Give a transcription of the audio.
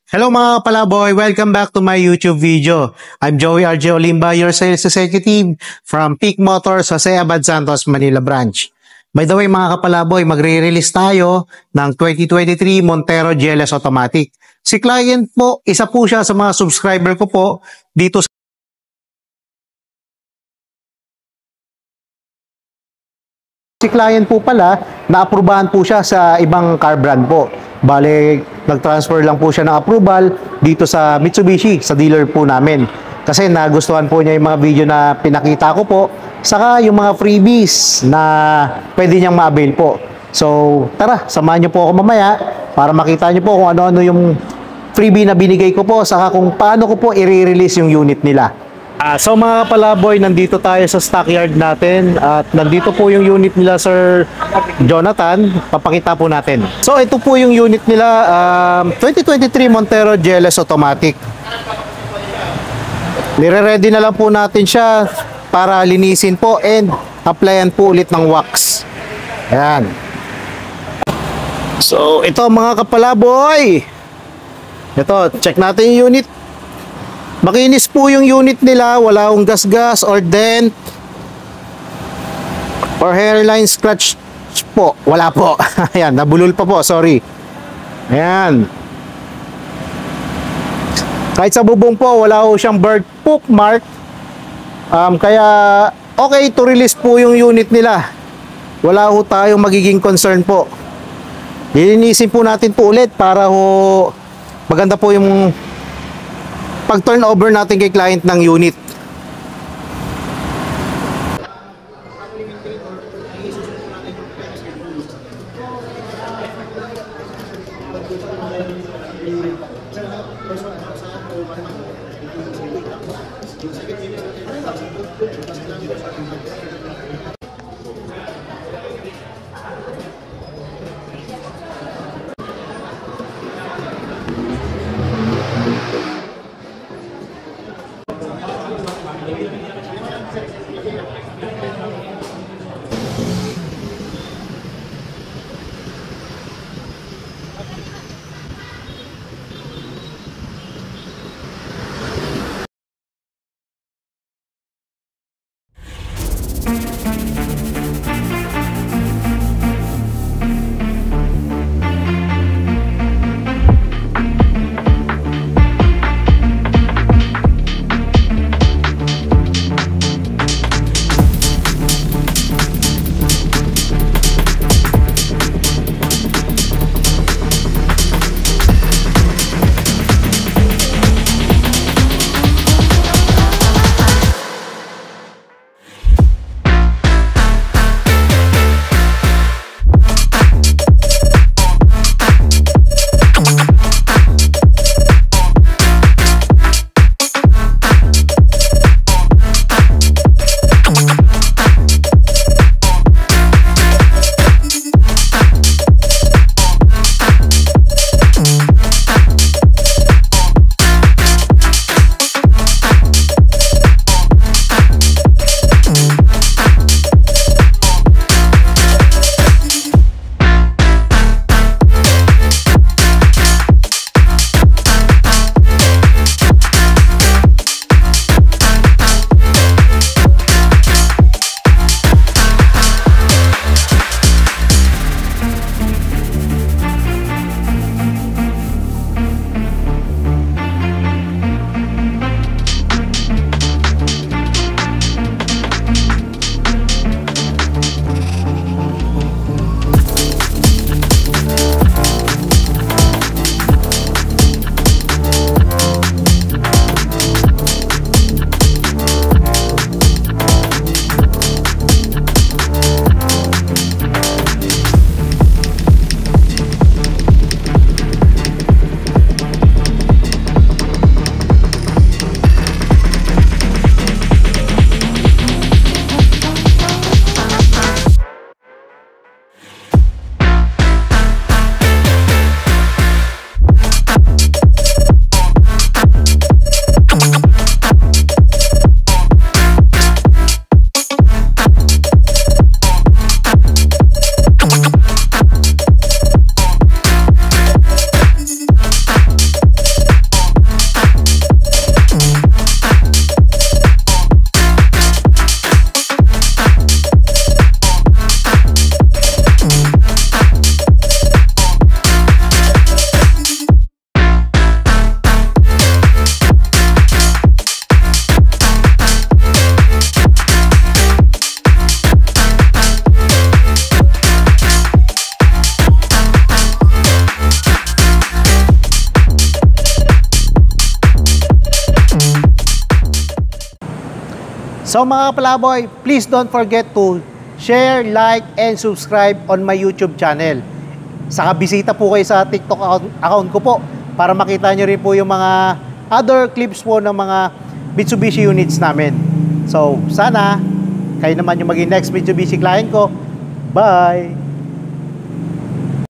Hello mga kapalaboy, welcome back to my YouTube video. I'm Joey RJ Olimba, your sales executive from Peak Motors, Jose Abad Santos, Manila branch. By the way mga kapalaboy, magre-release tayo ng 2023 Montero GLS Automatic. Si client po, isa po siya sa mga subscriber ko po dito sa Si client po pala, naaprubahan po siya sa ibang car brand po. Bale, nag-transfer lang po siya ng approval dito sa Mitsubishi, sa dealer po namin. Kasi nagustuhan po niya yung mga video na pinakita ko po, saka yung mga freebies na pwede niyang ma-avail po. So, tara, samahan niyo po ako mamaya para makita niyo po kung ano-ano yung freebie na binigay ko po, saka kung paano ko po i-release yung unit nila. So mga kapalaboy, nandito tayo sa stockyard natin at nandito po yung unit nila Sir Jonathan, papakita po natin. So ito po yung unit nila, 2023 Montero GLS Automatic. Nire-ready na lang po natin siya para linisin po and applyan po ulit ng wax. Ayan. So ito mga kapalaboy, ito, check natin yung unit. Makinis po yung unit nila, wala akong gas-gas or dent or hairline scratch po, wala po. Ayan, nabulol pa po, sorry. Ayan. Kahit sa bubong po, wala po siyang bird poop mark. Kaya okay to release po yung unit nila. Wala po tayong magiging concern po. Lilinisin po natin po ulit para ho maganda po yung pag turnover natin kay client ng unit. So mga Palaboy, please don't forget to share, like, and subscribe on my YouTube channel. Saka bisita po kayo sa TikTok account ko po para makita nyo rin po yung mga other clips po ng mga Mitsubishi units namin. So sana kayo naman yung maging next Mitsubishi client ko. Bye!